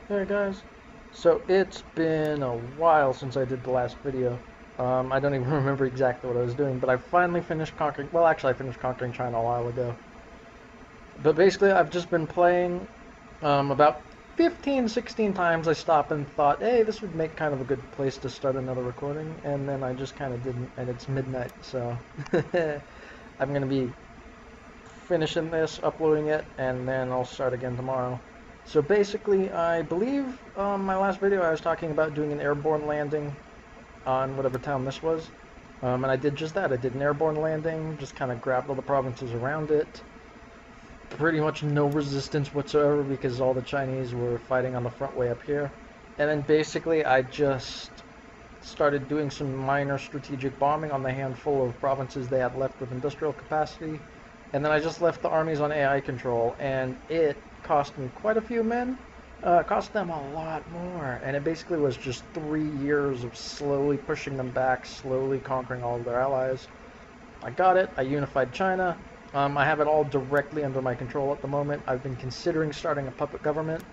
Hey guys, so it's been a while since I did the last video. I don't even remember exactly what I was doing, but I finally finished conquering, well actually I finished conquering China a while ago. But basically I've just been playing about 15, 16 times I stopped and thought, hey, this would make kind of a good place to start another recording, and then I just kind of didn't, and it's midnight, so I'm going to be finishing this, uploading it, and then I'll start again tomorrow. So basically, I believe my last video I was talking about doing an airborne landing on whatever town this was. And I did just that. I did an airborne landing, just kind of grabbed all the provinces around it. Pretty much no resistance whatsoever because all the Chinese were fighting on the front way up here. And then basically I just started doing some minor strategic bombing on the handful of provinces they had left with industrial capacity. And then I just left the armies on AI control, and it cost me quite a few men. Cost them a lot more, and it basically was just 3 years of slowly pushing them back, slowly conquering all of their allies. I got it. I unified China. I have it all directly under my control at the moment. I've been considering starting a puppet government,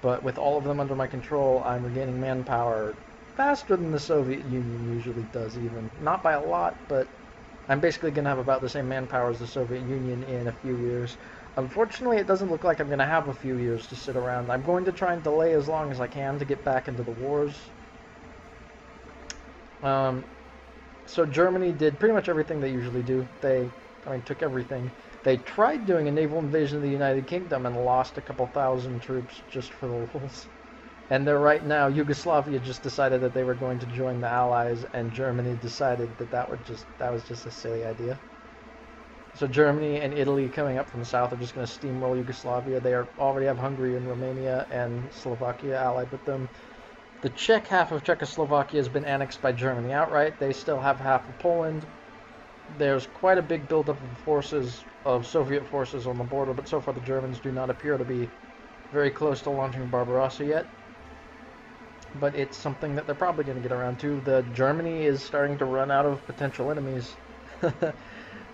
but with all of them under my control, I'm regaining manpower faster than the Soviet Union usually does even. Not by a lot, but I'm basically going to have about the same manpower as the Soviet Union in a few years. Unfortunately, it doesn't look like I'm going to have a few years to sit around. I'm going to try and delay as long as I can to get back into the wars. Um, so Germany did pretty much everything they usually do. Took everything. They tried doing a naval invasion of the United Kingdom and lost a couple thousand troops just for the lulz. And they're right now, Yugoslavia just decided that they were going to join the Allies, and Germany decided that that was just a silly idea. So Germany and Italy coming up from the south are just going to steamroll Yugoslavia. They already have Hungary and Romania and Slovakia allied with them. The Czech half of Czechoslovakia has been annexed by Germany outright. They still have half of Poland. There's quite a big buildup of forces, of Soviet forces on the border, but so far the Germans do not appear to be very close to launching Barbarossa yet. But it's something that they're probably going to get around to. Germany is starting to run out of potential enemies.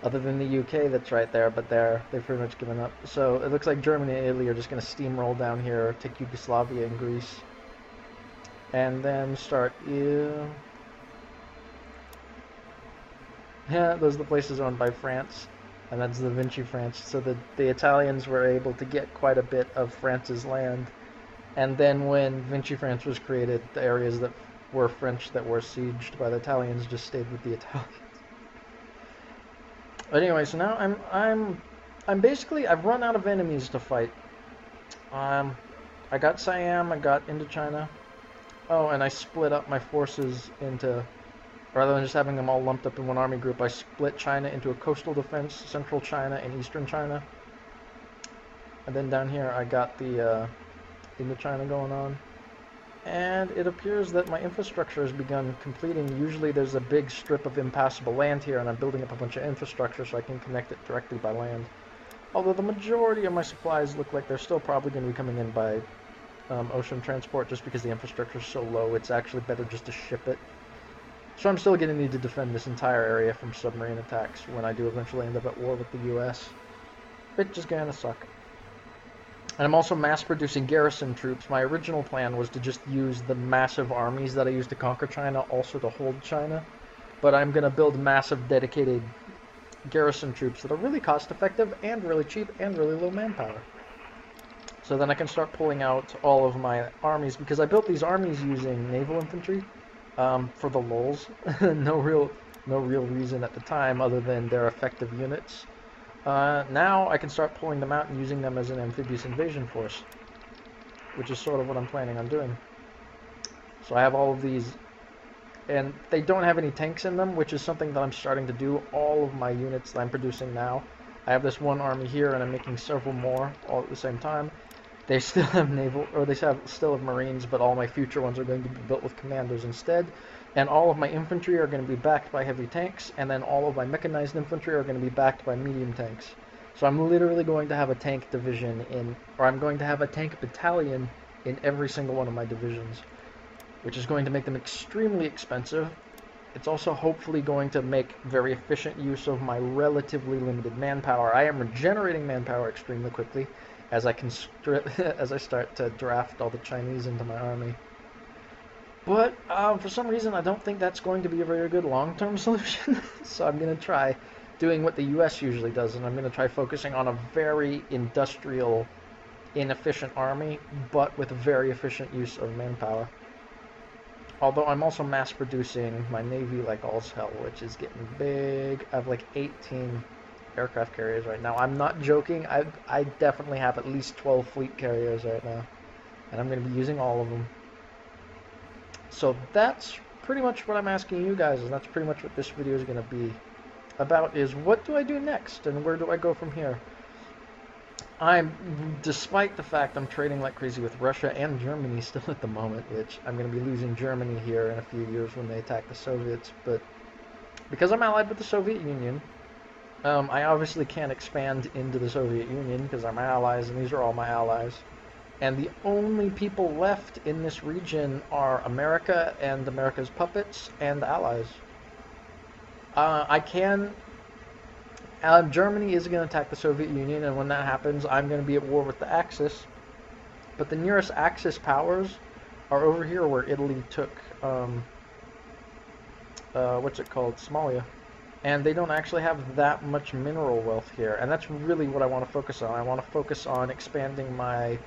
Other than the UK that's right there, but they've pretty much given up. So it looks like Germany and Italy are just going to steamroll down here, take Yugoslavia and Greece, and then start. Yeah, those are the places owned by France, and that's the Vinci France. So the Italians were able to get quite a bit of France's land, and then when Vinci France was created, the areas that were French that were sieged by the Italians just stayed with the Italians. But anyway, so now I'm basically I've run out of enemies to fight. I got Siam, I got Indochina. Oh, and I split up my forces into, rather than just having them all lumped up in one army group, I split China into a coastal defense, central China and eastern China. And then down here I got the Indochina going on. And it appears that my infrastructure has begun completing. Usually there's a big strip of impassable land here, and I'm building up a bunch of infrastructure so I can connect it directly by land. Although the majority of my supplies look like they're still probably going to be coming in by ocean transport, just because the infrastructure is so low, it's actually better just to ship it. So I'm still going to need to defend this entire area from submarine attacks when I do eventually end up at war with the US. Which is going to suck. And I'm also mass-producing garrison troops. My original plan was to just use the massive armies that I used to conquer China also to hold China. But I'm going to build massive dedicated garrison troops that are really cost-effective and really cheap and really low manpower. So then I can start pulling out all of my armies, because I built these armies using naval infantry for the lulz. no real reason at the time other than they're effective units. Now I can start pulling them out and using them as an amphibious invasion force, which is sort of what I'm planning on doing. So I have all of these, and they don't have any tanks in them, which is something that I'm starting to do. All of my units that I'm producing now, I have this one army here, and I'm making several more all at the same time. They still have naval, or still have marines, but all my future ones are going to be built with commandos instead. And all of my infantry are going to be backed by heavy tanks, and then all of my mechanized infantry are going to be backed by medium tanks. So I'm literally going to have a tank division or I'm going to have a tank battalion in every single one of my divisions, which is going to make them extremely expensive. It's also hopefully going to make very efficient use of my relatively limited manpower. I am regenerating manpower extremely quickly, as I as I start to draft all the Chinese into my army. But for some reason, I don't think that's going to be a very good long-term solution. So I'm going to try doing what the U.S. usually does, and I'm going to try focusing on a very industrial, inefficient army, but with very efficient use of manpower. Although I'm also mass producing my navy like all's hell, which is getting big. I have like 18 aircraft carriers right now. I'm not joking. I definitely have at least 12 fleet carriers right now, and I'm going to be using all of them. So that's pretty much what I'm asking you guys, and that's pretty much what this video is going to be about, is what do I do next, and where do I go from here? Despite the fact I'm trading like crazy with Russia and Germany still at the moment, which I'm going to be losing Germany here in a few years when they attack the Soviets, but because I'm allied with the Soviet Union, I obviously can't expand into the Soviet Union because I'm allies, and these are all my allies. And the only people left in this region are America and America's puppets and allies. Germany is going to attack the Soviet Union, and when that happens, I'm going to be at war with the Axis. But the nearest Axis powers are over here where Italy took, what's it called, Somalia. And they don't actually have that much mineral wealth here, and that's really what I want to focus on. I want to focus on expanding my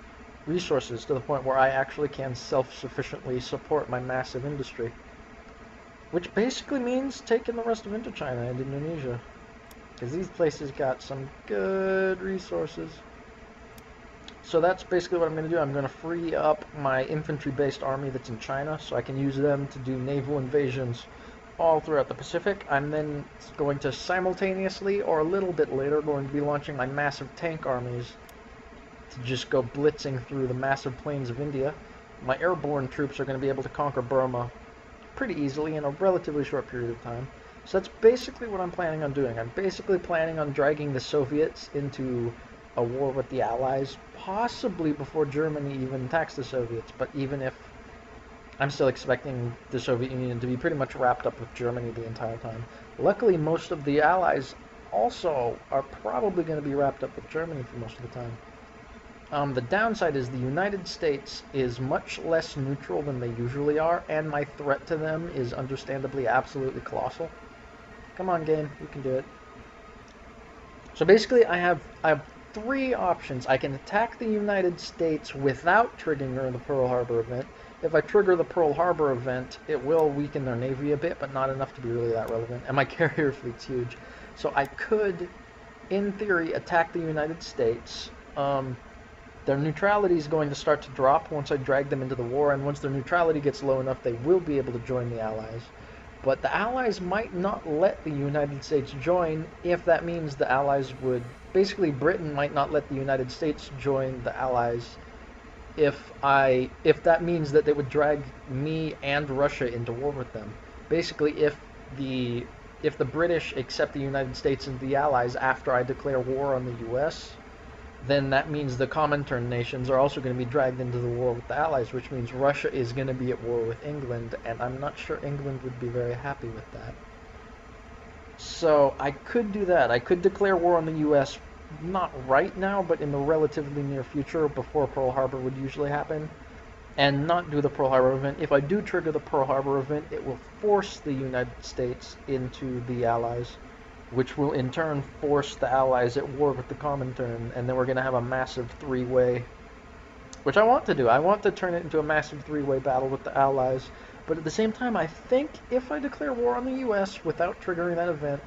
resources to the point where I actually can self-sufficiently support my massive industry. Which basically means taking the rest of Indochina and Indonesia. Because these places got some good resources. So that's basically what I'm going to do. I'm going to free up my infantry-based army that's in China so I can use them to do naval invasions all throughout the Pacific. I'm then going to simultaneously, or a little bit later, going to be launching my massive tank armies to just go blitzing through the massive plains of India. My airborne troops are going to be able to conquer Burma pretty easily in a relatively short period of time. So that's basically what I'm planning on doing. I'm basically planning on dragging the Soviets into a war with the Allies, possibly before Germany even attacks the Soviets, but even if, I'm still expecting the Soviet Union to be pretty much wrapped up with Germany the entire time. Luckily, most of the Allies also are probably going to be wrapped up with Germany for most of the time. The downside is the United States is much less neutral than they usually are, and my threat to them is understandably absolutely colossal. Come on, game, you can do it. So basically, I have three options. I can attack the United States without triggering the Pearl Harbor event. If I trigger the Pearl Harbor event, it will weaken their navy a bit, but not enough to be really that relevant. And my carrier fleet's huge. So I could, in theory, attack the United States. Their neutrality is going to start to drop once I drag them into the war, and once their neutrality gets low enough, they will be able to join the Allies. But the Allies might not let the United States join if that means the Allies would... Basically, Britain might not let the United States join the Allies if that means that they would drag me and Russia into war with them. Basically, if the British accept the United States and the Allies after I declare war on the U.S., then that means the Comintern nations are also going to be dragged into the war with the Allies, which means Russia is going to be at war with England, and I'm not sure England would be very happy with that. So I could do that. I could declare war on the U.S., not right now, but in the relatively near future, before Pearl Harbor would usually happen, and not do the Pearl Harbor event. If I do trigger the Pearl Harbor event, it will force the United States into the Allies, which will in turn force the Allies at war with the Comintern, and then we're going to have a massive three-way, which I want to do. I want to turn it into a massive three-way battle with the Allies, but at the same time, I think if I declare war on the U.S. without triggering that event,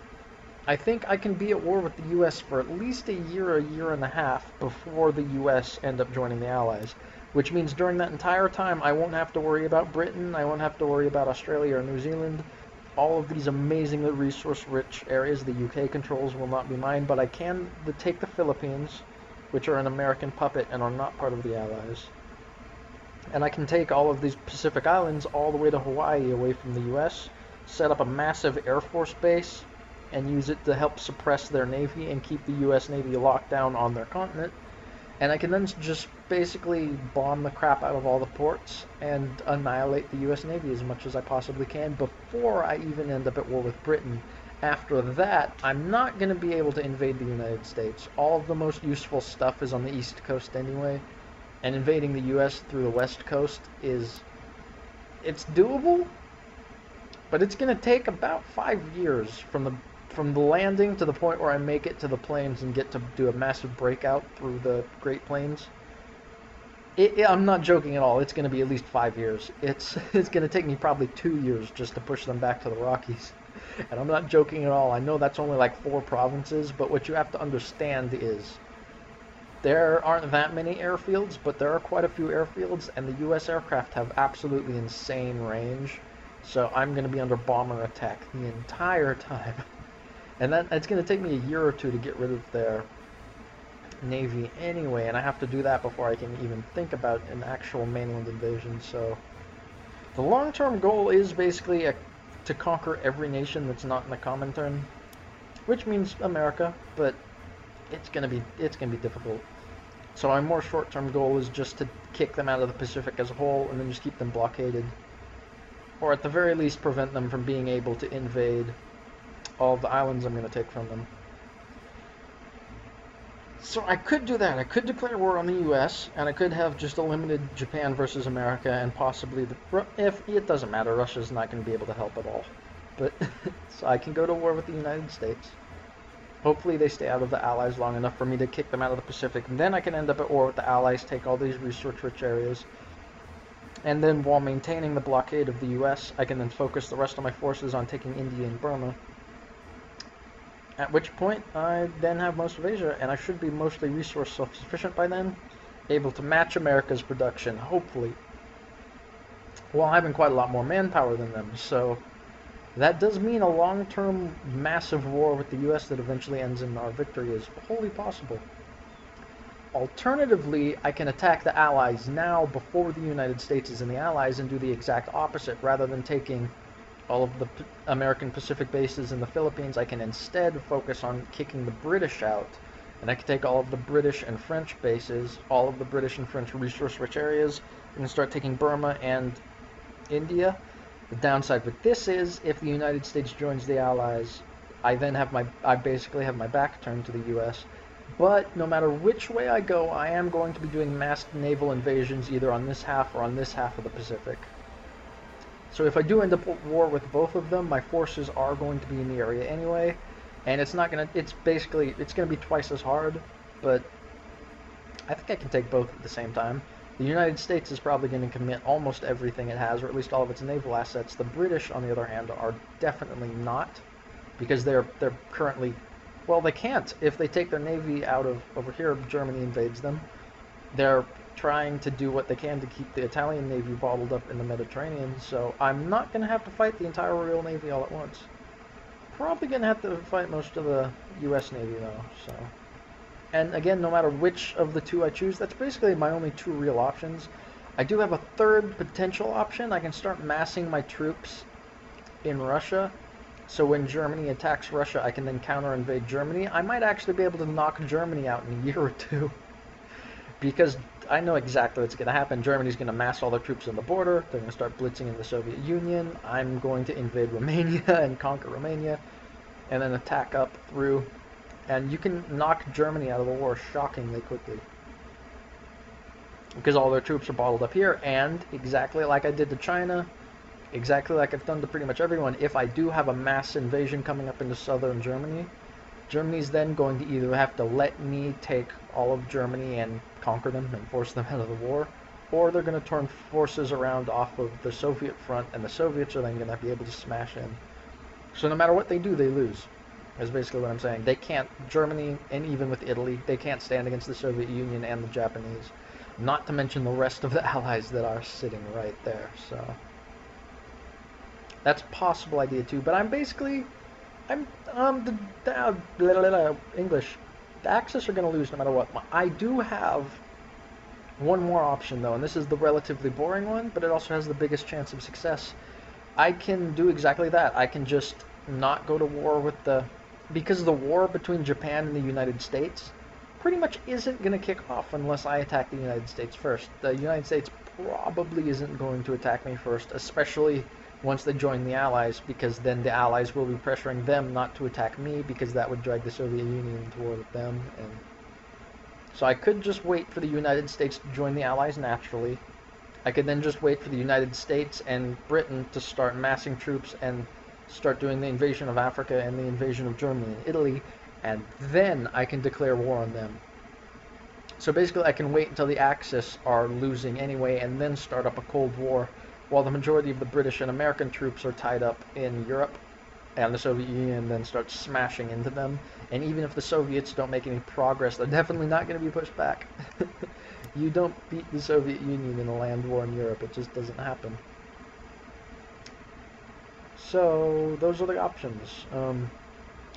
I think I can be at war with the U.S. for at least a year and a half before the U.S. end up joining the Allies, which means during that entire time, I won't have to worry about Britain, I won't have to worry about Australia or New Zealand. All of these amazingly resource-rich areas the UK controls will not be mine, but I can take the Philippines, which are an American puppet and are not part of the Allies. And I can take all of these Pacific Islands all the way to Hawaii away from the US, set up a massive Air Force base, and use it to help suppress their Navy and keep the US Navy locked down on their continent. And I can then just basically bomb the crap out of all the ports and annihilate the US Navy as much as I possibly can before I even end up at war with Britain. After that, I'm not going to be able to invade the United States. All of the most useful stuff is on the East Coast anyway, and invading the US through the West Coast it's doable, but it's going to take about 5 years from the landing to the point where I make it to the plains and get to do a massive breakout through the Great Plains. I'm not joking at all. It's going to be at least 5 years. It's going to take me probably 2 years just to push them back to the Rockies. And I'm not joking at all. I know that's only like 4 provinces, but what you have to understand is there aren't that many airfields, but there are quite a few airfields, and the U.S. aircraft have absolutely insane range. So I'm going to be under bomber attack the entire time. And it's going to take me a year or two to get rid of their Navy anyway, and I have to do that before I can even think about an actual mainland invasion. So the long-term goal is basically to conquer every nation that's not in the Comintern, which means America, but it's gonna be difficult. So my more short-term goal is just to kick them out of the Pacific as a whole, and then just keep them blockaded, or at the very least prevent them from being able to invade all of the islands I'm going to take from them. So I could do that. I could declare war on the U.S., and I could have just a limited Japan versus America, and possibly if it doesn't matter, Russia's not going to be able to help at all. But so I can go to war with the United States. Hopefully they stay out of the Allies long enough for me to kick them out of the Pacific, and then I can end up at war with the Allies, take all these resource-rich areas, and then while maintaining the blockade of the U.S., I can then focus the rest of my forces on taking India and Burma. At which point, I then have most of Asia, and I should be mostly resource self-sufficient by then, able to match America's production, hopefully, while having quite a lot more manpower than them. So that does mean a long-term massive war with the U.S. that eventually ends in our victory is wholly possible. Alternatively, I can attack the Allies now before the United States is in the Allies and do the exact opposite. Rather than taking all of the American Pacific bases in the Philippines, I can instead focus on kicking the British out. And I can take all of the British and French bases, all of the British and French resource-rich areas, and start taking Burma and India. The downside with this is, if the United States joins the Allies, I basically have my back turned to the U.S. But no matter which way I go, I am going to be doing mass naval invasions either on this half or on this half of the Pacific. So if I do end up at war with both of them, my forces are going to be in the area anyway, and it's going to be twice as hard, but I think I can take both at the same time. The United States is probably going to commit almost everything it has, or at least all of its naval assets. The British, on the other hand, are definitely not, because they're currently, well, they can't. If they take their navy out of over here, Germany invades them. They're trying to do what they can to keep the Italian navy bottled up in the Mediterranean, so I'm not going to have to fight the entire Royal Navy all at once. Probably going to have to fight most of the U.S. Navy, though, so. And again, no matter which of the two I choose, that's basically my only two real options. I do have a third potential option. I can start massing my troops in Russia, so when Germany attacks Russia, I can then counter-invade Germany. I might actually be able to knock Germany out in a year or two, because I know exactly what's going to happen. Germany's going to mass all their troops on the border. They're going to start blitzing in the Soviet Union. I'm going to invade Romania and conquer Romania, and then attack up through. And you can knock Germany out of the war shockingly quickly, because all their troops are bottled up here. And exactly like I did to China, exactly like I've done to pretty much everyone, if I do have a mass invasion coming up into southern Germany, Germany's then going to either have to let me take all of Germany and conquer them and force them out of the war, or they're going to turn forces around off of the Soviet front, and the Soviets are then going to be able to smash in. So no matter what they do, they lose, is basically what I'm saying. They can't, Germany, and even with Italy, they can't stand against the Soviet Union and the Japanese, not to mention the rest of the allies that are sitting right there. So that's a possible idea too, but English. The Axis are going to lose no matter what. I do have one more option though, and this is the relatively boring one, but it also has the biggest chance of success. I can do exactly that. I can just not go to war with because the war between Japan and the United States pretty much isn't going to kick off unless I attack the United States first. The United States probably isn't going to attack me first, especially once they join the Allies, because then the Allies will be pressuring them not to attack me, because that would drag the Soviet Union toward them. And so I could just wait for the United States to join the Allies naturally. I could then just wait for the United States and Britain to start massing troops and start doing the invasion of Africa and the invasion of Germany and Italy, and then I can declare war on them. So basically I can wait until the Axis are losing anyway and then start up a Cold War while the majority of the British and American troops are tied up in Europe, and the Soviet Union then starts smashing into them. And even if the Soviets don't make any progress, they're definitely not going to be pushed back. You don't beat the Soviet Union in a land war in Europe. It just doesn't happen. So those are the options.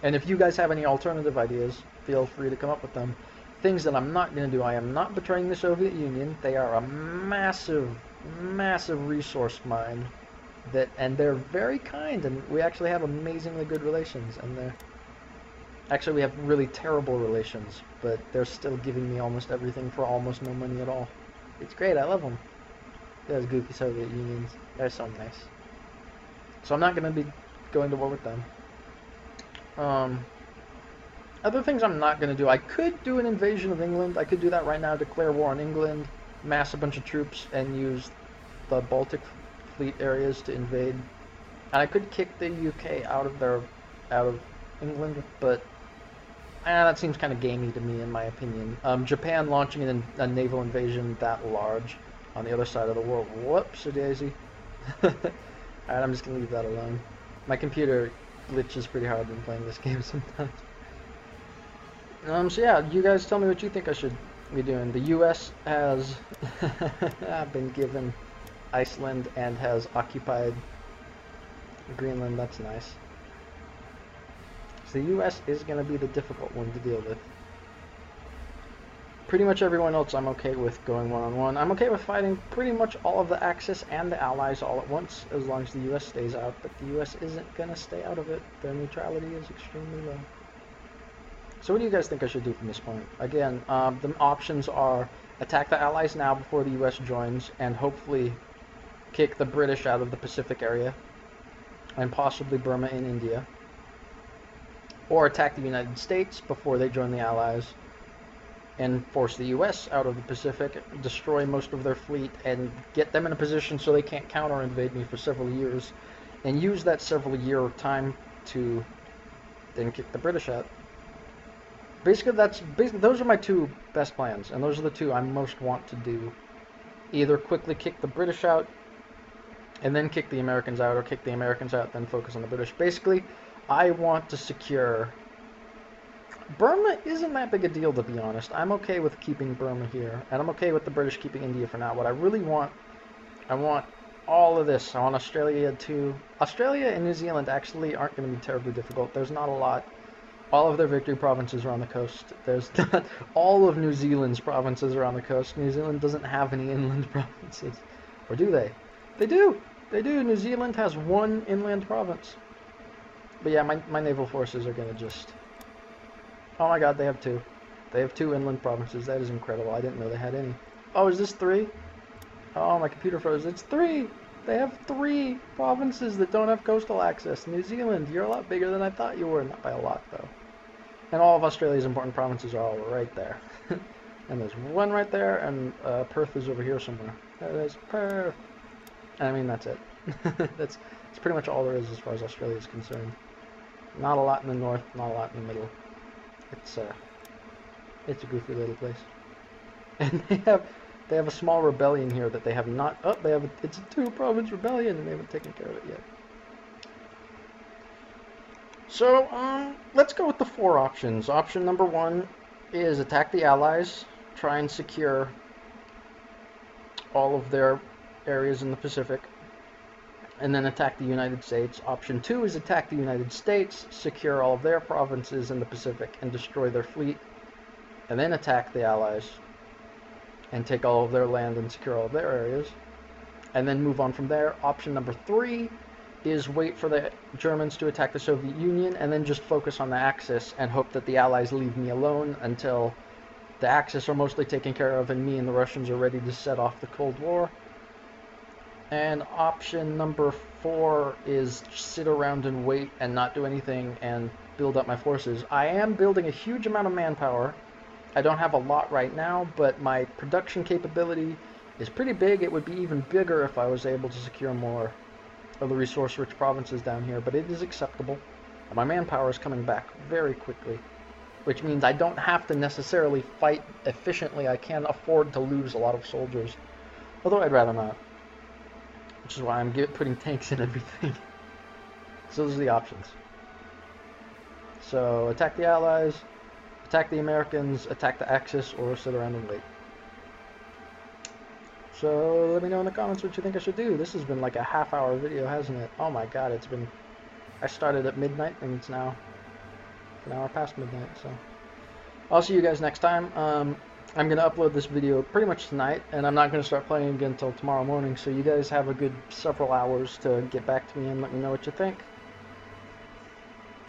And if you guys have any alternative ideas, feel free to come up with them. Things that I'm not going to do: I am not betraying the Soviet Union. They are a massive, massive resource mine. And they're very kind, and we actually have amazingly good relations. And actually we have really terrible relations, but they're still giving me almost everything for almost no money at all. It's great. I love them. Those goofy Soviet Unions. They're so nice. So I'm not going to be going to war with them. Other things I'm not going to do: I could do an invasion of England. I could do that right now, declare war on England, mass a bunch of troops, and use the Baltic Fleet areas to invade. And I could kick the UK out of England, but that seems kind of gamey to me, in my opinion. Japan launching a naval invasion that large on the other side of the world. Whoops-a-daisy. Alright, I'm just going to leave that alone. My computer glitches pretty hard when playing this game sometimes. So yeah, you guys tell me what you think I should be doing. The US has been given Iceland and has occupied Greenland. That's nice. So the US is going to be the difficult one to deal with. Pretty much everyone else I'm okay with going one-on-one. I'm okay with fighting pretty much all of the Axis and the Allies all at once, as long as the US stays out, but the US isn't going to stay out of it. Their neutrality is extremely low. So what do you guys think I should do from this point? Again, the options are attack the Allies now before the US joins, and hopefully kick the British out of the Pacific area, and possibly Burma and India. Or attack the United States before they join the Allies, and force the US out of the Pacific, destroy most of their fleet, and get them in a position so they can't counter-invade me for several years, and use that several year time to then kick the British out. Basically, those are my two best plans, and those are the two I most want to do. Either quickly kick the British out, and then kick the Americans out, or kick the Americans out, then focus on the British. Basically, I want to secure... Burma isn't that big a deal, to be honest. I'm okay with keeping Burma here, and I'm okay with the British keeping India for now. What I really want, I want all of this. I want Australia too. Australia and New Zealand actually aren't going to be terribly difficult. There's not a lot. All of their victory provinces are on the coast. There's not all of New Zealand's provinces are on the coast. New Zealand doesn't have any inland provinces. Or do they? They do! They do! New Zealand has one inland province. But yeah, my naval forces are going to just... Oh my god, they have two. They have two inland provinces. That is incredible. I didn't know they had any. Oh, is this 3? Oh, my computer froze. It's 3! They have 3 provinces that don't have coastal access. New Zealand, you're a lot bigger than I thought you were. Not by a lot, though. And all of Australia's important provinces are all right there. And there's one right there, and Perth is over here somewhere. There's Perth. I mean, that's it. That's pretty much all there is as far as Australia is concerned. Not a lot in the north, not a lot in the middle. It's a goofy little place. And they have a small rebellion here that they have not... Oh, it's a 2-province rebellion, and they haven't taken care of it yet. So, let's go with the 4 options. Option number 1 is attack the Allies, try and secure all of their areas in the Pacific, and then attack the United States. Option 2 is attack the United States, secure all of their provinces in the Pacific, and destroy their fleet, and then attack the Allies, and take all of their land and secure all of their areas, and then move on from there. Option number 3 is wait for the Germans to attack the Soviet Union, and then just focus on the Axis and hope that the Allies leave me alone until the Axis are mostly taken care of and me and the Russians are ready to set off the Cold War. And option number 4 is sit around and wait and not do anything and build up my forces. I am building a huge amount of manpower. I don't have a lot right now, but my production capability is pretty big. It would be even bigger if I was able to secure more of the resource-rich provinces down here, but it is acceptable. And my manpower is coming back very quickly, which means I don't have to necessarily fight efficiently. I can afford to lose a lot of soldiers, although I'd rather not, which is why I'm putting tanks in everything. So those are the options. So attack the Allies, attack the Americans, attack the Axis, or sit around and wait. So let me know in the comments what you think I should do. This has been like a half-hour video, hasn't it? Oh my god, it's been... I started at midnight, and it's now an hour past midnight, so... I'll see you guys next time. I'm going to upload this video pretty much tonight, and I'm not going to start playing again until tomorrow morning, so you guys have a good several hours to get back to me and let me know what you think.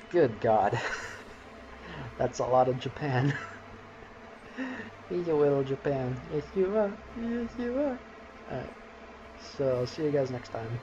Good God. That's a lot of Japan. He's a little Japan. Yes, you are. Yes, you are. Alright. So, see you guys next time.